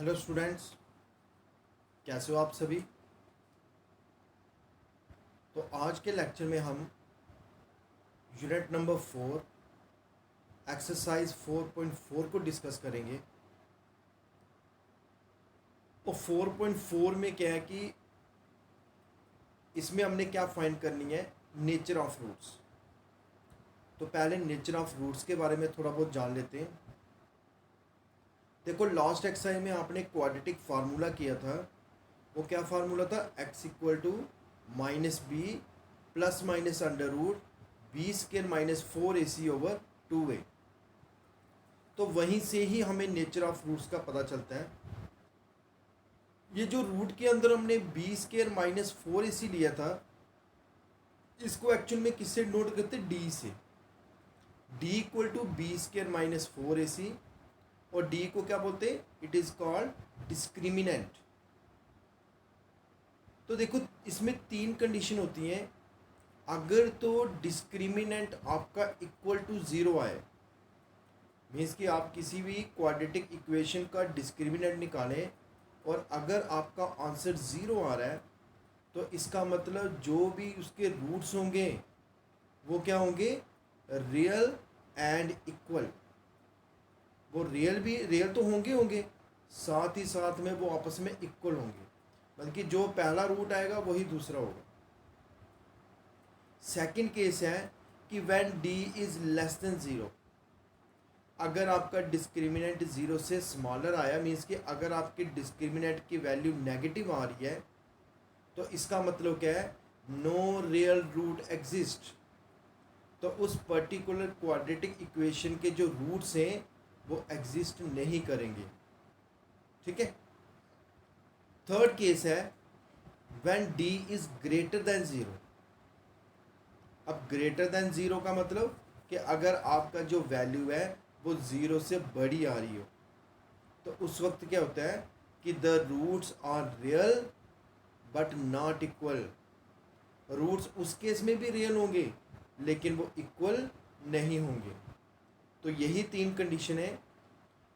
Hello students, कैसे हो आप सभी। तो आज के लेक्चर में हम यूनिट नंबर 4 एक्सरसाइज 4.4 को डिस्कस करेंगे। और 4.4 में क्या है कि इसमें हमने क्या फाइंड करनी है, नेचर ऑफ रूट्स। तो पहले नेचर ऑफ रूट्स के बारे में थोड़ा बहुत जान लेते हैं। देखो, लास्ट एक्सरसाइज में आपने क्वाड्रेटिक फार्मूला किया था। वो क्या फार्मूला था, x equal to minus B plus minus under root B square minus 4ac over 2a। तो वहीं से ही हमें नेचर ऑफ रूट्स का पता चलता है। ये जो रूट के अंदर हमने बी स्केयर माइनस 4ac लिया था, इसको एक्चुअल में किससे नोट करते, डी से। D equal to B square minus 4ac, और डी को क्या बोलते हैं, इट इज कॉल्ड डिस्क्रिमिनेंट। तो देखो, इसमें तीन कंडीशन होती हैं। अगर तो डिस्क्रिमिनेंट आपका इक्वल टू ज़ीरो आए, मीन्स कि आप किसी भी क्वाड्रेटिक इक्वेशन का डिस्क्रिमिनेंट निकालें और अगर आपका आंसर ज़ीरो आ रहा है, तो इसका मतलब जो भी उसके रूट्स होंगे वो क्या होंगे, रियल एंड इक्वल। वो रियल तो होंगे, साथ ही साथ में वो आपस में इक्वल होंगे, बल्कि जो पहला रूट आएगा वही दूसरा होगा। सेकंड केस है कि when D is less than zero. अगर आपका डिस्क्रिमिनेंट ज़ीरो से स्मॉलर आया, मीन्स कि अगर आपके डिस्क्रिमिनेंट की वैल्यू नेगेटिव आ रही है, तो इसका मतलब क्या है, नो रियल रूट एग्जिस्ट। तो उस पर्टिकुलर क्वाड्रेटिक इक्वेशन के जो रूट्स हैं वो एग्जिस्ट नहीं करेंगे। ठीक है। थर्ड केस है when D is greater than zero. अब ग्रेटर देन ज़ीरो का मतलब कि अगर आपका जो वैल्यू है वो ज़ीरो से बड़ी आ रही हो, तो उस वक्त क्या होता है कि the roots are real but not equal. Roots उस केस में भी रियल होंगे लेकिन वो इक्वल नहीं होंगे। तो यही तीन कंडीशन है।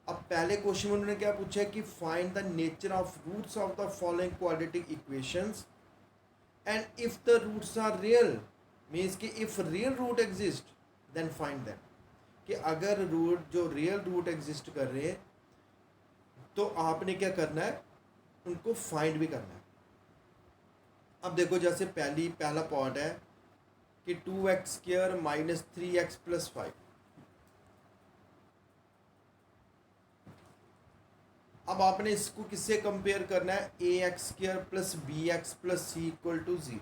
अब पहले क्वेश्चन में उन्होंने क्या पूछा है कि find the nature of roots of the following quadratic equations and if the roots are real, means कि if real root exist then find them. कि अगर रूट जो रियल रूट एग्जिस्ट कर रहे हैं तो आपने क्या करना है, उनको फाइंड भी करना है। अब देखो, जैसे पहला पार्ट है कि 2x square minus 3x plus 5। अब आपने इसको किससे कंपेयर करना है, ax square plus bx plus c equal to 0।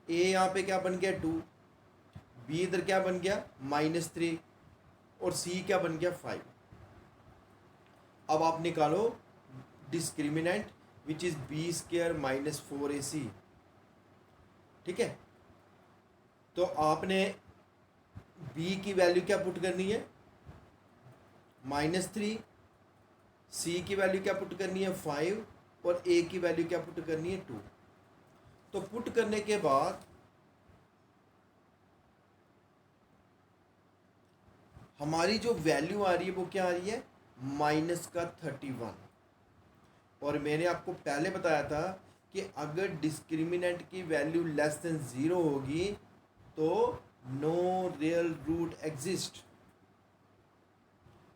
a यहाँ पे क्या बन गया 2, b इधर क्या बन गया -3, और c क्या बन गया 5। अब आप निकालो discriminant which is b square minus 4ac। ठीक है। तो आपने b की वैल्यू क्या पुट करनी है, -3, c की वैल्यू क्या पुट करनी है 5, और a की वैल्यू क्या पुट करनी है 2। तो पुट करने के बाद हमारी जो वैल्यू आ रही है वो क्या आ रही है, -31। और मैंने आपको पहले बताया था कि अगर डिस्क्रिमिनेंट की वैल्यू लेस देन ज़ीरो होगी तो नो रियल रूट एग्जिस्ट।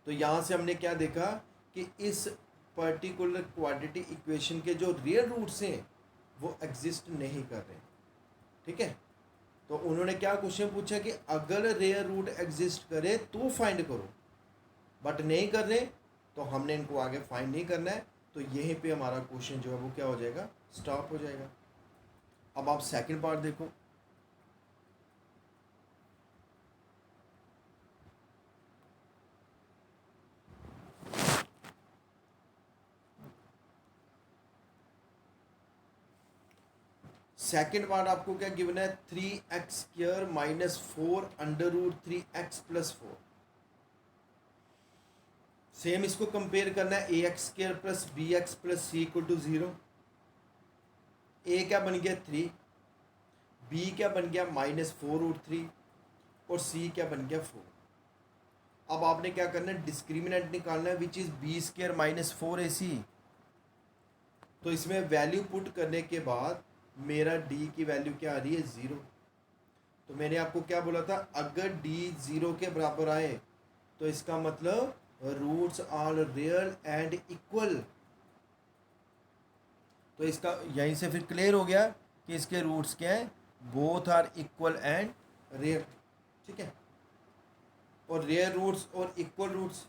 तो यहाँ से हमने क्या देखा कि इस पर्टिकुलर क्वाड्रेटिक इक्वेशन के जो रियल रूट्स हैं वो एग्जिस्ट नहीं कर रहे। ठीक है। तो उन्होंने क्या क्वेश्चन पूछा कि अगर रियल रूट एग्जिस्ट करे तो फाइंड करो, बट नहीं कर रहे तो हमने इनको आगे फाइंड नहीं करना है। तो यहीं पे हमारा क्वेश्चन जो है वो क्या हो जाएगा, स्टॉप हो जाएगा। अब आप सेकंड पार्ट देखो। सेकंड पार्ट आपको क्या गिवन है, 3x square minus 4 under root 3x plus 4। Same इसको कंपेयर करना है, ax square plus bx plus c equal to 0। a क्या बन गया 3, b क्या बन गया -4√3, और c क्या बन गया 4। अब आपने क्या करना है, डिस्क्रिमिनेंट निकालना है which is b square minus 4ac। तो इसमें वैल्यू पुट करने के बाद मेरा डी की वैल्यू क्या आ रही है, 0। तो मैंने आपको क्या बोला था, अगर डी 0 के बराबर आए तो इसका मतलब roots are real and equal. तो इसका यहीं से फिर क्लियर हो गया कि इसके रूट्स क्या हैं, both are equal and real. ठीक है, और रियल रूट्स और इक्वल रूट्स,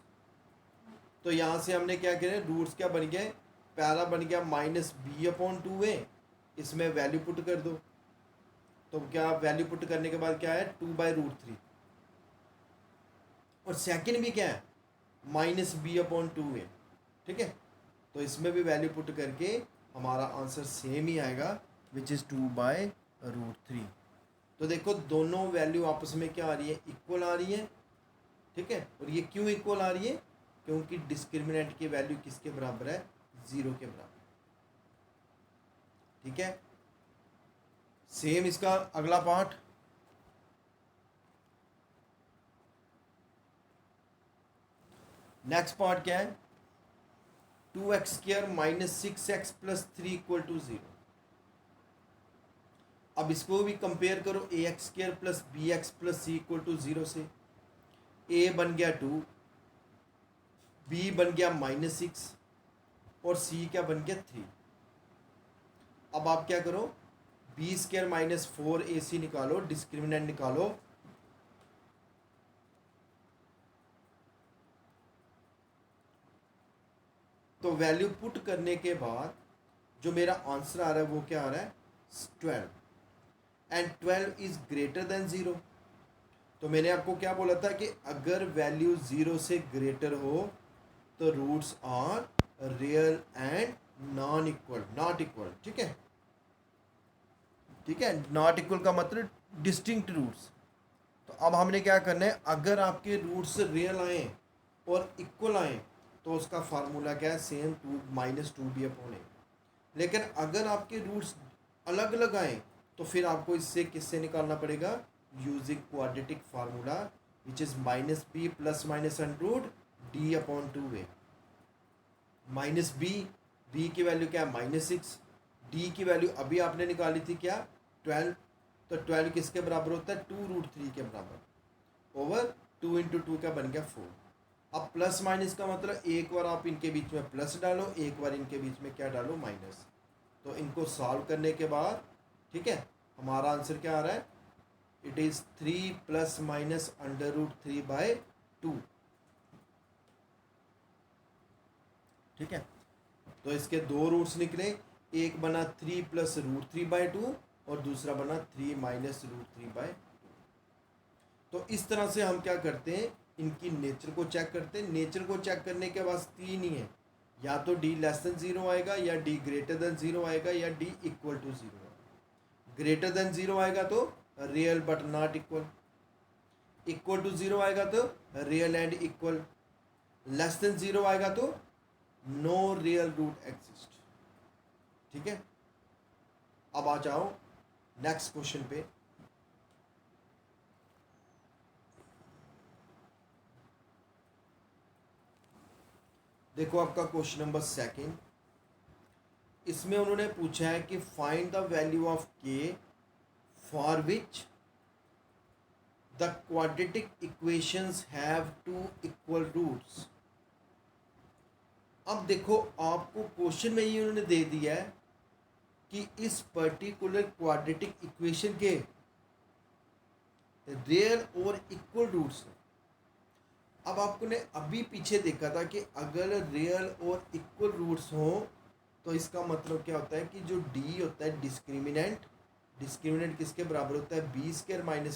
तो यहाँ से हमने क्या करें, रूट्स क्या बन गए, पहला बन गया -b/2a, इसमें वैल्यू पुट कर दो। तो क्या वैल्यू पुट करने के बाद क्या है, 2/√3। और सेकंड भी क्या है, -b/2a। ठीक है, तो इसमें भी वैल्यू पुट करके हमारा आंसर सेम ही आएगा विच इज़ 2/√3। तो देखो दोनों वैल्यू आपस में क्या आ रही है, इक्वल आ रही है। ठीक है, और ये क्यों इक्वल आ रही है, क्योंकि डिस्क्रिमिनेंट की वैल्यू किसके बराबर है, 0 के बराबर। ठीक है, सेम इसका अगला पार्ट। नेक्स्ट पार्ट क्या है, 2x² - 6x + 3 = 0। अब इसको भी कंपेयर करो ax² + bx + c = 0 से। a बन गया 2, b बन गया -6 और c क्या बन गया 3। अब आप क्या करो, b² - 4ac निकालो, डिस्क्रिमिनेंट निकालो। तो वैल्यू पुट करने के बाद जो मेरा आंसर आ रहा है वो क्या आ रहा है, 12, एंड 12 इज ग्रेटर देन 0। तो मैंने आपको क्या बोला था कि अगर वैल्यू 0 से ग्रेटर हो तो roots are real and non equal, not equal. ठीक है, ठीक है, नॉट इक्वल का मतलब डिस्टिंक्ट रूट्स। तो अब हमने क्या करना है, अगर आपके रूट्स रियल आए और इक्वल आए तो उसका फार्मूला क्या है, सेम 2 - 2b/a। लेकिन अगर आपके रूट्स अलग अलग आए तो फिर आपको इससे किससे निकालना पड़ेगा, using quadratic formula which is -b ± d/2a। -b की वैल्यू क्या है, -6, d की वैल्यू अभी आपने निकाली थी क्या, 12। तो 12 किसके बराबर होता है, 2√3 के बराबर, ओवर 2 × 2 का बन गया 4। अब प्लस माइनस का मतलब एक बार आप इनके बीच में प्लस डालो, एक बार इनके बीच में क्या डालो, माइनस। तो इनको सॉल्व करने के बाद ठीक है, हमारा आंसर क्या आ रहा है, इट इज़ 3 ± √3/2। ठीक है, तो इसके दो रूट्स निकले, एक बना 3 + √3/2 और दूसरा बना 3 - √3/2। तो इस तरह से हम क्या करते हैं, इनकी नेचर को चेक करते हैं। नेचर को चेक करने के बाद 3 ही है, या तो d <0 आएगा, या d > 0 आएगा, या d = 0 आएगा। ग्रेटर देन 0 आएगा तो real but not equal, equal to 0 आएगा तो real and equal, less than 0 आएगा तो नो रियल रूट एग्जिस्ट। ठीक है, अब आ जाओ नेक्स्ट क्वेश्चन पे। देखो आपका क्वेश्चन नंबर 2, इसमें उन्होंने पूछा है कि find the value of k for which the quadratic equations have 2 equal roots. अब देखो आपको क्वेश्चन में ये उन्होंने दे दिया है कि इस पर्टिकुलर क्वाड्रेटिक इक्वेशन के रियल और इक्वल रूट्स हैं। अब आपको ने अभी पीछे देखा था कि अगर रियल और इक्वल रूट्स हों तो इसका मतलब क्या होता है कि जो डी होता है डिस्क्रिमिनेंट, डिस्क्रिमिनेंट किसके बराबर होता है, b² -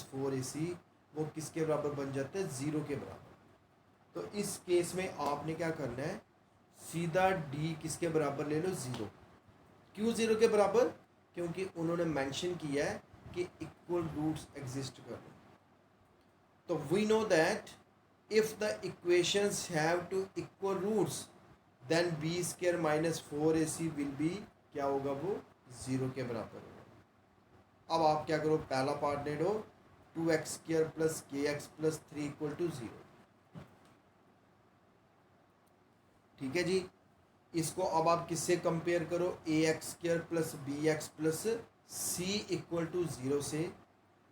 4ac, वो किसके बराबर बन जाता है, 0 के बराबर। तो इस केस में आपने क्या करना है, सीधा d किसके बराबर ले लो, 0। क्यों 0 के बराबर, क्योंकि उन्होंने मेंशन किया है कि इक्वल रूट्स एग्जिस्ट कर रहे हैं। तो we know that if the equations have two equal roots then b² - 4ac will be क्या होगा, वो 0 के बराबर होगा। अब आप क्या करो, पहला पार्ट ले लो, 2x² + kx + 3 = 0। ठीक है जी। इसको अब आप किससे कंपेयर करो, a x square plus b x plus c equal to 0 से।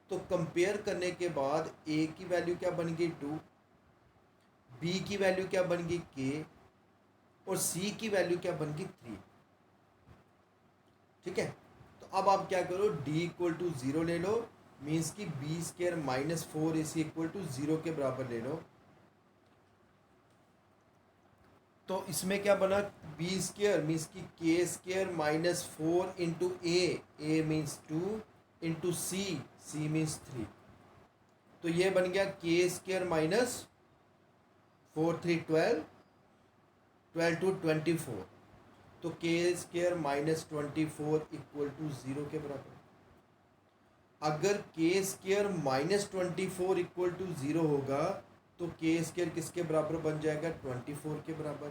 तो कंपेयर करने के बाद ए की वैल्यू क्या बन गई 2, बी की वैल्यू क्या बन गई के, और सी की वैल्यू क्या बन गई 3। ठीक है, तो अब आप क्या करो, डी इक्वल टू 0 ले लो, मीन्स कि b square minus 4 a c equal to 0 के बराबर ले लो। तो इसमें क्या बना, बी स्क्र मीन्स की के स्क्र माइनस 4 इंटू ए मीन्स 2 इंटू सी मीन्स 3। तो ये बन गया के स्क्र माइनस 4 3 12 12 टू 24। तो के स्क्र माइनस 24 इक्वल टू 0 के बराबर। अगर के स्क्र माइनस 24 इक्वल टू 0 होगा तो के स्क्र किसके बराबर बन जाएगा, 24 के बराबर।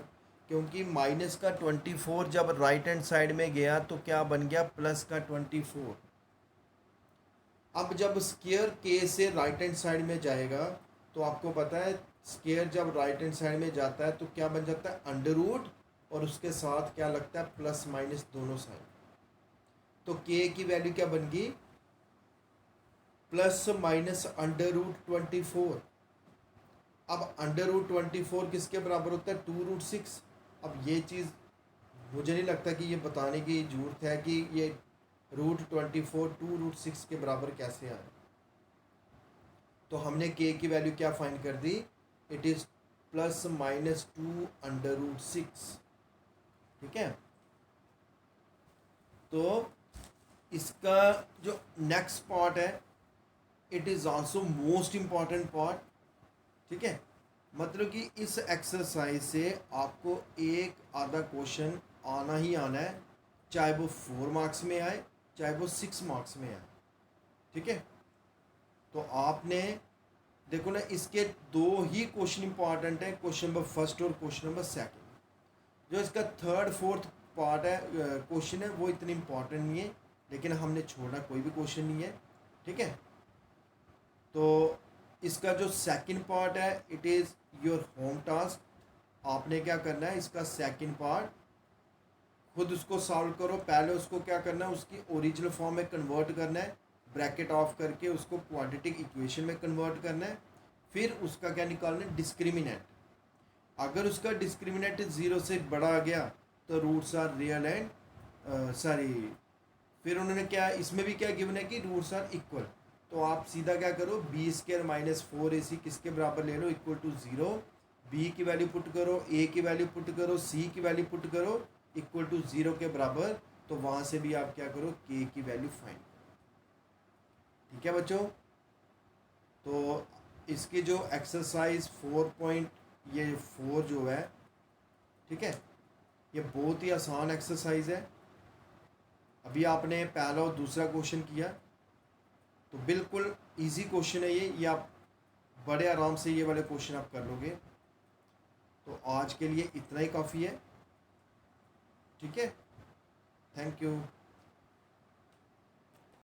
क्योंकि माइनस का 24 जब राइट हैंड साइड में गया तो क्या बन गया, प्लस का 24। अब जब स्क्वायर के से राइट हैंड साइड में जाएगा तो आपको पता है स्क्वायर जब राइट हैंड साइड में जाता है तो क्या बन जाता है, अंडर रूट, और उसके साथ क्या लगता है, प्लस माइनस दोनों साइड। तो के की वैल्यू क्या बन गई, प्लस माइनस अंडर रूट 24। अब अंडर रूट 24 किसके बराबर होता है, 2√6। अब ये चीज़ मुझे नहीं लगता कि ये बताने की ज़रूरत है कि ये √24 2√6 के बराबर कैसे आए। तो हमने के की वैल्यू क्या फाइंड कर दी, it is plus minus 2 under root 6। ठीक है, तो इसका जो नेक्स्ट पार्ट है it is also most important part. ठीक है, मतलब कि इस एक्सरसाइज से आपको एक आधा क्वेश्चन आना ही आना है, चाहे वो 4 मार्क्स में आए चाहे वो 6 मार्क्स में आए। ठीक है, तो आपने देखो ना, इसके दो ही क्वेश्चन इंपॉर्टेंट है, क्वेश्चन नंबर फर्स्ट और क्वेश्चन नंबर सेकंड। जो इसका थर्ड फोर्थ पार्ट है क्वेश्चन है वो इतनी इंपॉर्टेंट नहीं है, लेकिन हमने छोड़ना कोई भी क्वेश्चन नहीं है। ठीक है, तो इसका जो सेकंड पार्ट है it is your home task. आपने क्या करना है, इसका सेकंड पार्ट खुद उसको सॉल्व करो। पहले उसको क्या करना है, उसकी ओरिजिनल फॉर्म में कन्वर्ट करना है, ब्रैकेट ऑफ करके उसको क्वाड्रेटिक इक्वेशन में कन्वर्ट करना है। फिर उसका क्या निकालना है, डिस्क्रिमिनेंट। अगर उसका डिस्क्रिमिनेंट 0 से बड़ा आ गया तो roots are real and sorry, फिर उन्होंने क्या, इसमें भी क्या गिवन है कि रूट्स आर इक्वल। तो आप सीधा क्या करो, बी स्क्र माइनस 4 AC किसके बराबर ले लो, इक्वल टू 0। बी की वैल्यू पुट करो, ए की वैल्यू पुट करो, सी की वैल्यू पुट करो, इक्वल टू 0 के बराबर। तो वहाँ से भी आप क्या करो, के की वैल्यू फाइंड करो। ठीक है बच्चों, तो इसकी जो एक्सरसाइज 4 जो है, ठीक है, ये बहुत ही आसान एक्सरसाइज है। अभी आपने पहला और दूसरा क्वेश्चन किया तो बिल्कुल इजी क्वेश्चन है ये आप बड़े आराम से ये वाले क्वेश्चन आप कर लोगे। तो आज के लिए इतना ही काफ़ी है। ठीक है, थैंक यू।